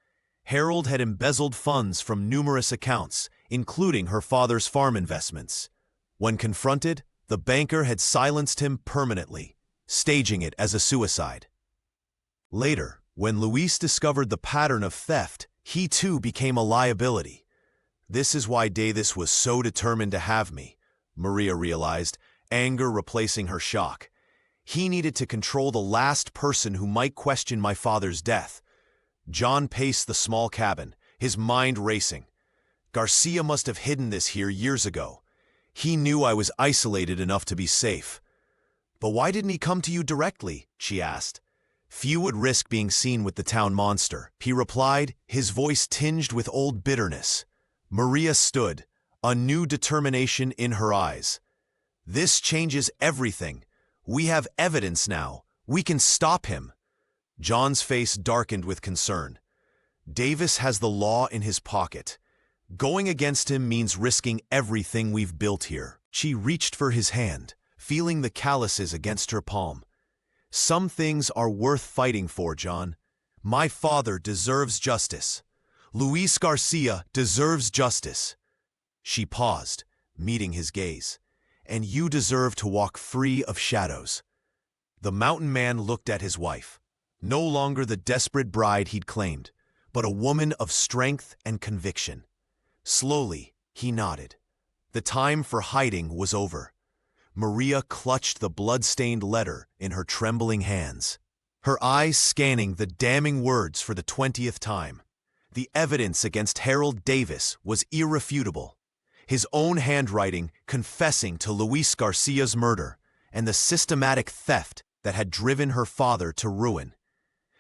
Harold had embezzled funds from numerous accounts, including her father's farm investments. When confronted, the banker had silenced him permanently, staging it as a suicide. Later, when Luis discovered the pattern of theft, he too became a liability. "This is why Davis was so determined to have me," Maria realized, anger replacing her shock. "He needed to control the last person who might question my father's death." John paced the small cabin, his mind racing. "Garcia must have hidden this here years ago. He knew I was isolated enough to be safe." "But why didn't he come to you directly?" she asked. "Few would risk being seen with the town monster," he replied, his voice tinged with old bitterness. Maria stood, a new determination in her eyes. "This changes everything. We have evidence now. We can stop him." John's face darkened with concern. "Davis has the law in his pocket. Going against him means risking everything we've built here." She reached for his hand, feeling the calluses against her palm. "Some things are worth fighting for, John. My father deserves justice. Luis Garcia deserves justice. She paused, meeting his gaze. And you deserve to walk free of shadows. The mountain man looked at his wife, no longer the desperate bride he'd claimed, but a woman of strength and conviction. Slowly, he nodded. The time for hiding was over. Maria clutched the blood-stained letter in her trembling hands, her eyes scanning the damning words for the 20th time. The evidence against Harold Davis was irrefutable. His own handwriting confessing to Luis Garcia's murder and the systematic theft that had driven her father to ruin.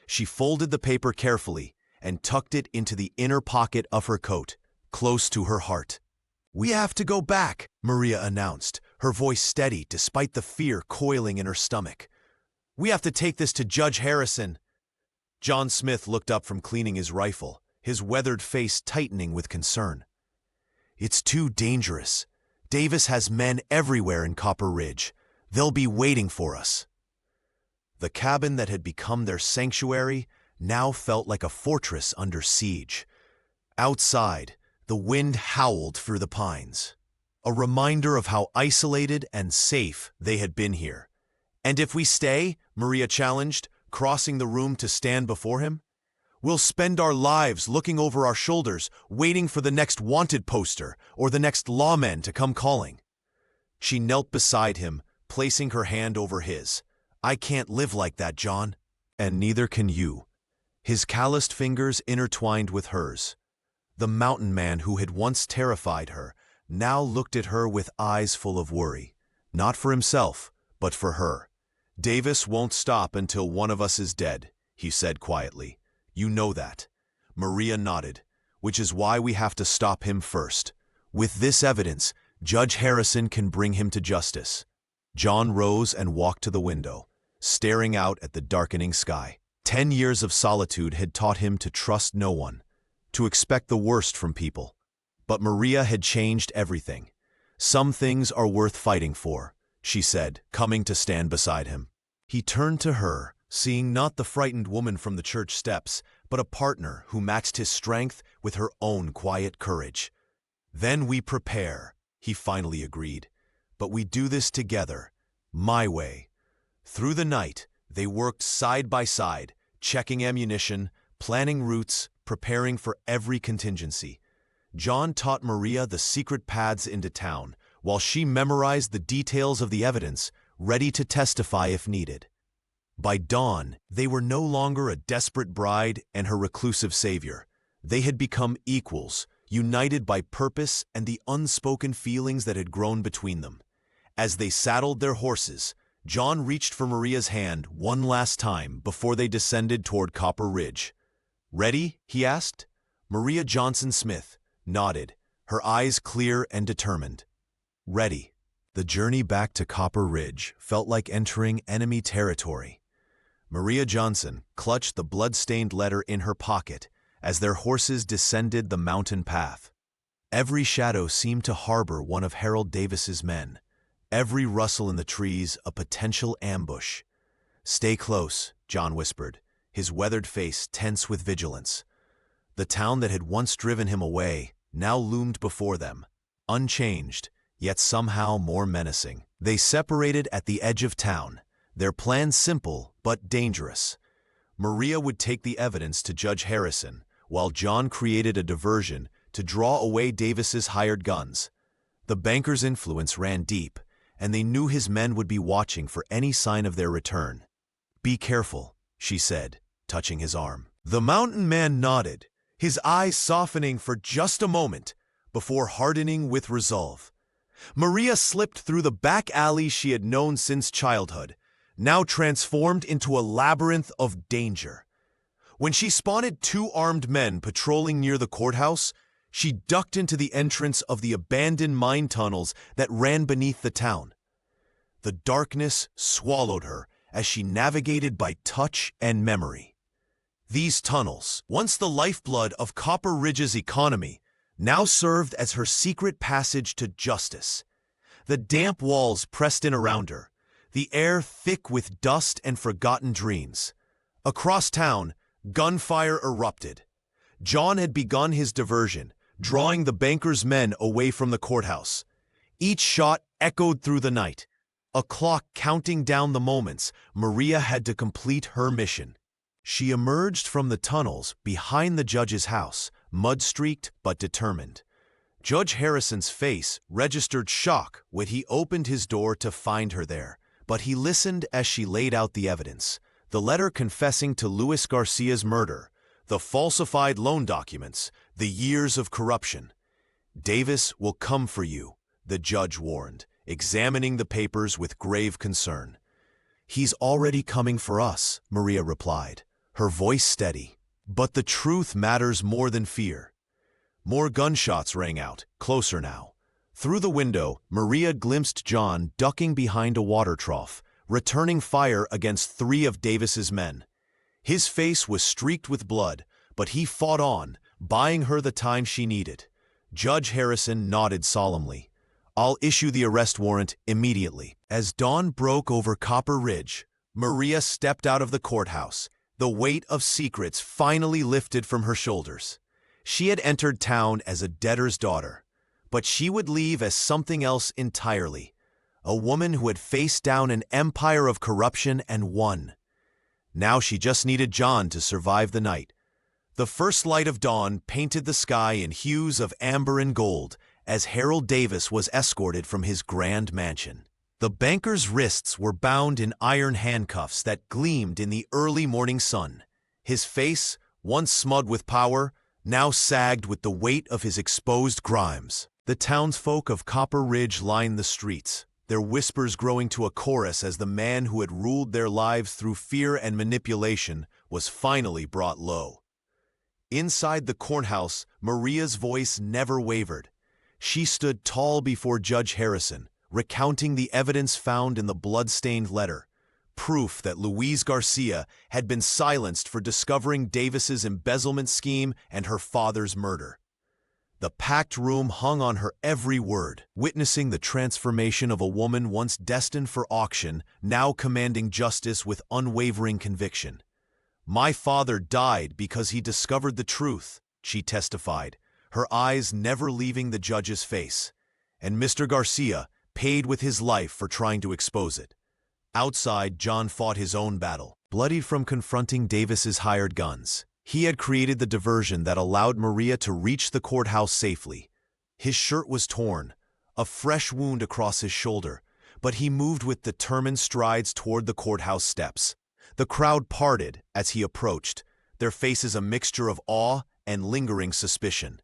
She folded the paper carefully and tucked it into the inner pocket of her coat, close to her heart. "We have to go back," Maria announced, her voice steady despite the fear coiling in her stomach. "We have to take this to Judge Harrison." John Smith looked up from cleaning his rifle, his weathered face tightening with concern. "It's too dangerous. Davis has men everywhere in Copper Ridge. They'll be waiting for us." The cabin that had become their sanctuary now felt like a fortress under siege. Outside, the wind howled through the pines, a reminder of how isolated and safe they had been here. "And if we stay," Maria challenged, crossing the room to stand before him, "we'll spend our lives looking over our shoulders, waiting for the next wanted poster or the next lawman to come calling." She knelt beside him, placing her hand over his. "I can't live like that, John." "And neither can you." His calloused fingers intertwined with hers. The mountain man who had once terrified her now looked at her with eyes full of worry, not for himself, but for her. "Davis won't stop until one of us is dead," he said quietly. "You know that." Maria nodded. "Which is why we have to stop him first. With this evidence, Judge Harrison can bring him to justice." John rose and walked to the window, staring out at the darkening sky. 10 years of solitude had taught him to trust no one, to expect the worst from people. But Maria had changed everything. "Some things are worth fighting for," she said, coming to stand beside him. He turned to her, seeing not the frightened woman from the church steps, but a partner who matched his strength with her own quiet courage. "Then we prepare," he finally agreed. "But we do this together, my way." Through the night, they worked side by side, checking ammunition, planning routes, preparing for every contingency. John taught Maria the secret paths into town, while she memorized the details of the evidence, ready to testify if needed. By dawn, they were no longer a desperate bride and her reclusive savior. They had become equals, united by purpose and the unspoken feelings that had grown between them. As they saddled their horses, John reached for Maria's hand one last time before they descended toward Copper Ridge. "Ready?" he asked. Maria Johnson Smith nodded, her eyes clear and determined. "Ready." The journey back to Copper Ridge felt like entering enemy territory. Maria Johnson clutched the blood-stained letter in her pocket as their horses descended the mountain path. Every shadow seemed to harbor one of Harold Davis's men, every rustle in the trees a potential ambush. "Stay close," John whispered, his weathered face tense with vigilance. The town that had once driven him away now loomed before them, unchanged, yet somehow more menacing. They separated at the edge of town, their plan simple but dangerous. Maria would take the evidence to Judge Harrison, while John created a diversion to draw away Davis's hired guns. The banker's influence ran deep, and they knew his men would be watching for any sign of their return. "Be careful," she said, touching his arm. The mountain man nodded, his eyes softening for just a moment before hardening with resolve. Maria slipped through the back alley she had known since childhood, now transformed into a labyrinth of danger. When she spotted 2 armed men patrolling near the courthouse, she ducked into the entrance of the abandoned mine tunnels that ran beneath the town. The darkness swallowed her as she navigated by touch and memory. These tunnels, once the lifeblood of Copper Ridge's economy, now served as her secret passage to justice. The damp walls pressed in around her, the air thick with dust and forgotten dreams. Across town, Gunfire erupted. John had begun his diversion, drawing the banker's men away from the courthouse. Each shot echoed through the night. A clock counting down the moments Maria had to complete her mission. She emerged from the tunnels behind the judge's house, mud-streaked but determined. Judge Harrison's face registered shock when he opened his door to find her there, but he listened as she laid out the evidence: the letter confessing to Luis Garcia's murder, the falsified loan documents, the years of corruption. "Davis will come for you," the judge warned, examining the papers with grave concern. "He's already coming for us," Maria replied, her voice steady. "But the truth matters more than fear." More gunshots rang out, closer now. Through the window, Maria glimpsed John ducking behind a water trough, returning fire against 3 of Davis's men. His face was streaked with blood, but he fought on, buying her the time she needed. Judge Harrison nodded solemnly. "I'll issue the arrest warrant immediately." As dawn broke over Copper Ridge, Maria stepped out of the courthouse, the weight of secrets finally lifted from her shoulders. She had entered town as a debtor's daughter, but she would leave as something else entirely: a woman who had faced down an empire of corruption and won. Now she just needed John to survive the night. The first light of dawn painted the sky in hues of amber and gold as Harold Davis was escorted from his grand mansion. The banker's wrists were bound in iron handcuffs that gleamed in the early morning sun. His face, once smug with power, now sagged with the weight of his exposed crimes. The townsfolk of Copper Ridge lined the streets, their whispers growing to a chorus as the man who had ruled their lives through fear and manipulation was finally brought low. Inside the courthouse, Maria's voice never wavered. She stood tall before Judge Harrison, recounting the evidence found in the blood-stained letter, proof that Luis Garcia had been silenced for discovering Davis's embezzlement scheme and her father's murder. The packed room hung on her every word, witnessing the transformation of a woman once destined for auction, now commanding justice with unwavering conviction. "My father died because he discovered the truth," she testified, her eyes never leaving the judge's face. "And Mr. Garcia paid with his life for trying to expose it." Outside, John fought his own battle, bloodied from confronting Davis's hired guns. He had created the diversion that allowed Maria to reach the courthouse safely. His shirt was torn, a fresh wound across his shoulder, but he moved with determined strides toward the courthouse steps. The crowd parted as he approached, their faces a mixture of awe and lingering suspicion.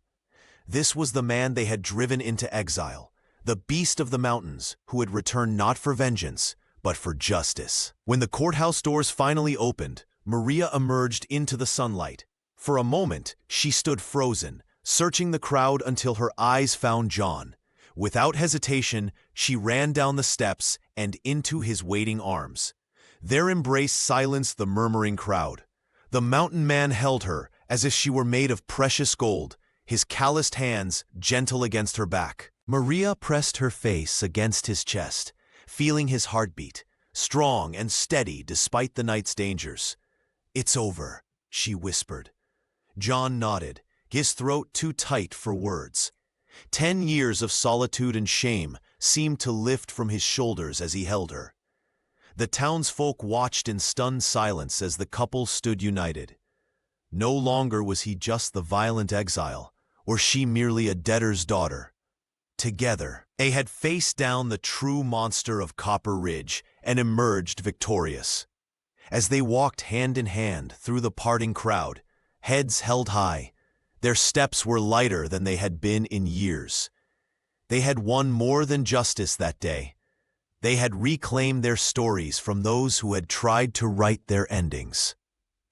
This was the man they had driven into exile, the beast of the mountains who had returned not for vengeance, but for justice. When the courthouse doors finally opened, Maria emerged into the sunlight. For a moment, she stood frozen, searching the crowd until her eyes found John. Without hesitation, she ran down the steps and into his waiting arms. Their embrace silenced the murmuring crowd. The mountain man held her as if she were made of precious gold, his calloused hands gentle against her back. Maria pressed her face against his chest, feeling his heartbeat, strong and steady despite the night's dangers. "It's over," she whispered. John nodded, his throat too tight for words. 10 years of solitude and shame seemed to lift from his shoulders as he held her. The townsfolk watched in stunned silence as the couple stood united. No longer was he just the violent exile, or she merely a debtor's daughter. Together, they had faced down the true monster of Copper Ridge and emerged victorious. As they walked hand in hand through the parting crowd, heads held high, their steps were lighter than they had been in years. They had won more than justice that day. They had reclaimed their stories from those who had tried to write their endings.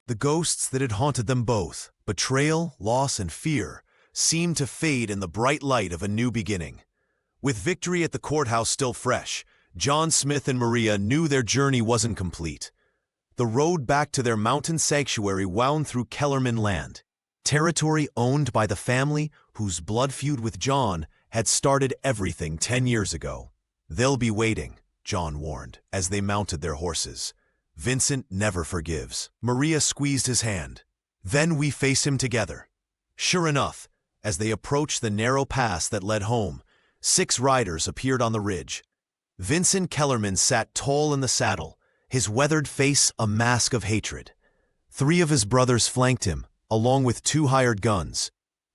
The ghosts that had haunted them both, betrayal, loss, and fear, seemed to fade in the bright light of a new beginning. With victory at the courthouse still fresh, John Smith and Maria knew their journey wasn't complete. The road back to their mountain sanctuary wound through Kellerman land, territory owned by the family whose blood feud with John had started everything 10 years ago. "They'll be waiting," John warned, as they mounted their horses. "Vincent never forgives." Maria squeezed his hand. Then we face him together. Sure enough, as they approached the narrow pass that led home, 6 riders appeared on the ridge. Vincent Kellerman sat tall in the saddle, his weathered face a mask of hatred. 3 of his brothers flanked him, along with 2 hired guns.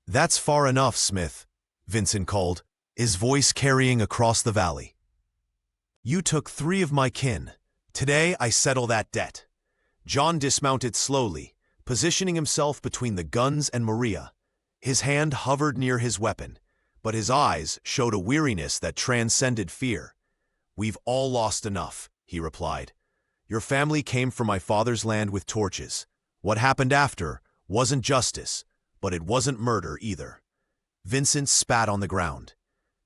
"That's far enough, Smith," Vincent called, his voice carrying across the valley. "You took 3 of my kin. Today I settle that debt." John dismounted slowly, positioning himself between the guns and Maria. His hand hovered near his weapon, but his eyes showed a weariness that transcended fear. "We've all lost enough," he replied. "Your family came from my father's land with torches. What happened after wasn't justice, but it wasn't murder either." Vincent spat on the ground.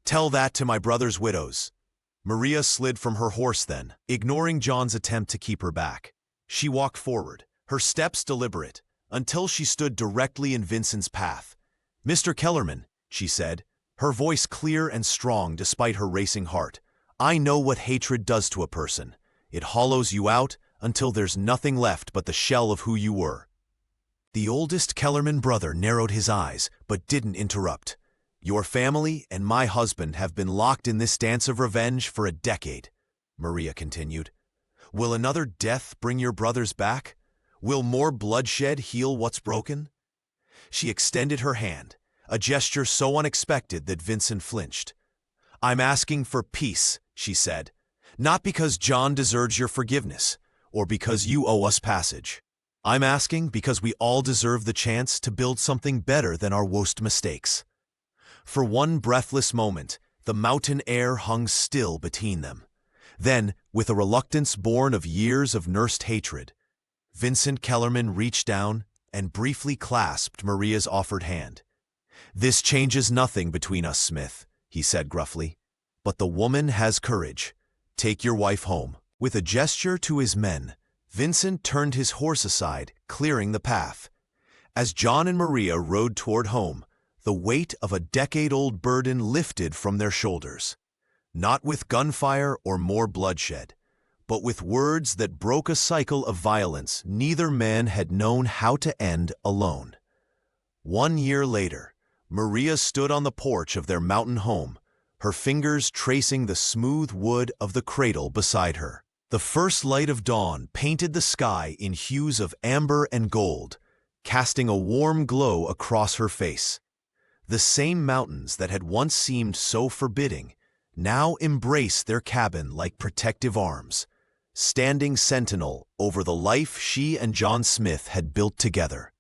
"Tell that to my brother's widows." Maria slid from her horse then, ignoring John's attempt to keep her back. She walked forward, her steps deliberate, until she stood directly in Vincent's path. "Mr. Kellerman," she said, her voice clear and strong despite her racing heart, "I know what hatred does to a person. It hollows you out until there's nothing left but the shell of who you were." The oldest Kellerman brother narrowed his eyes, but didn't interrupt. "Your family and my husband have been locked in this dance of revenge for a decade," Maria continued. "Will another death bring your brothers back? Will more bloodshed heal what's broken?" She extended her hand, a gesture so unexpected that Vincent flinched. "I'm asking for peace," she said, "not because John deserves your forgiveness, or because you owe us passage. I'm asking because we all deserve the chance to build something better than our worst mistakes." For one breathless moment, the mountain air hung still between them. Then, with a reluctance born of years of nursed hatred, Vincent Kellerman reached down and briefly clasped Maria's offered hand. "This changes nothing between us, Smith," he said gruffly. "But the woman has courage. Take your wife home." With a gesture to his men, Vincent turned his horse aside, clearing the path. As John and Maria rode toward home, the weight of a decade-old burden lifted from their shoulders. Not with gunfire or more bloodshed, but with words that broke a cycle of violence neither man had known how to end alone. 1 year later, Maria stood on the porch of their mountain home, her fingers tracing the smooth wood of the cradle beside her. The first light of dawn painted the sky in hues of amber and gold, casting a warm glow across her face. The same mountains that had once seemed so forbidding now embraced their cabin like protective arms, standing sentinel over the life she and John Smith had built together.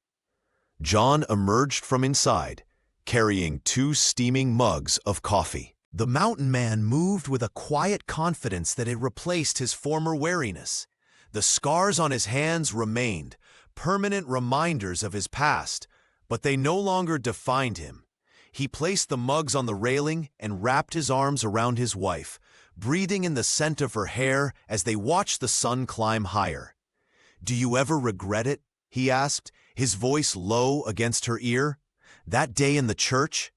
John emerged from inside, carrying 2 steaming mugs of coffee. The mountain man moved with a quiet confidence that had replaced his former wariness. The scars on his hands remained, permanent reminders of his past, but they no longer defined him. He placed the mugs on the railing and wrapped his arms around his wife, breathing in the scent of her hair as they watched the sun climb higher. "Do you ever regret it?" he asked, his voice low against her ear. "That day in the church?"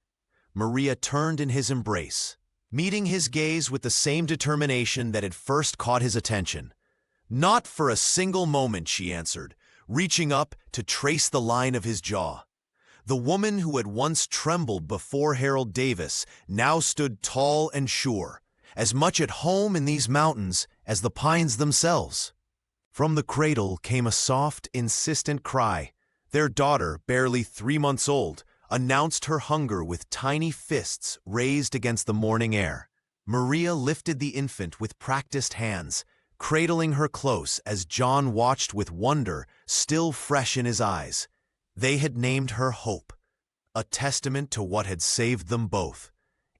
Maria turned in his embrace, meeting his gaze with the same determination that had first caught his attention. "Not for a single moment," she answered, reaching up to trace the line of his jaw. The woman who had once trembled before Harold Davis now stood tall and sure, as much at home in these mountains as the pines themselves. From the cradle came a soft, insistent cry. Their daughter, barely 3 months old, announced her hunger with tiny fists raised against the morning air. Maria lifted the infant with practiced hands, cradling her close as John watched with wonder still fresh in his eyes. They had named her Hope, a testament to what had saved them both.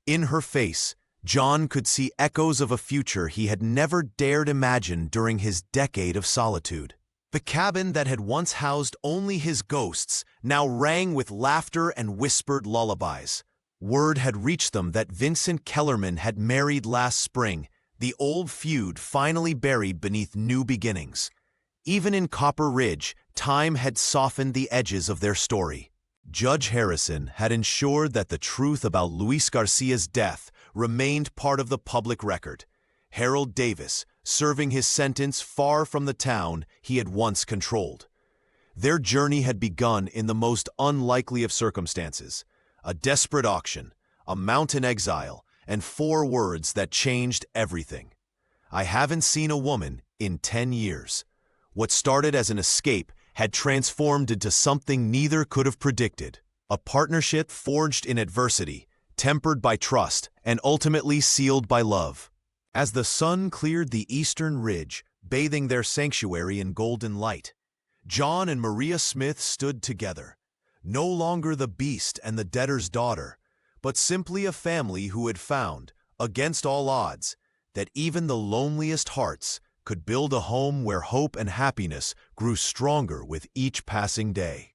In her face, John could see echoes of a future he had never dared imagine during his decade of solitude. The cabin that had once housed only his ghosts now rang with laughter and whispered lullabies. Word had reached them that Vincent Kellerman had married last spring, the old feud finally buried beneath new beginnings. Even in Copper Ridge, time had softened the edges of their story. Judge Harrison had ensured that the truth about Luis Garcia's death remained part of the public record. Harold Davis, serving his sentence far from the town he had once controlled. Their journey had begun in the most unlikely of circumstances: a desperate auction, a mountain exile, and 4 words that changed everything. I haven't seen a woman in 10 years. What started as an escape had transformed into something neither could have predicted. A partnership forged in adversity, tempered by trust, and ultimately sealed by love. As the sun cleared the eastern ridge, bathing their sanctuary in golden light, John and Maria Smith stood together, no longer the beast and the debtor's daughter, but simply a family who had found, against all odds, that even the loneliest hearts could build a home where hope and happiness grew stronger with each passing day.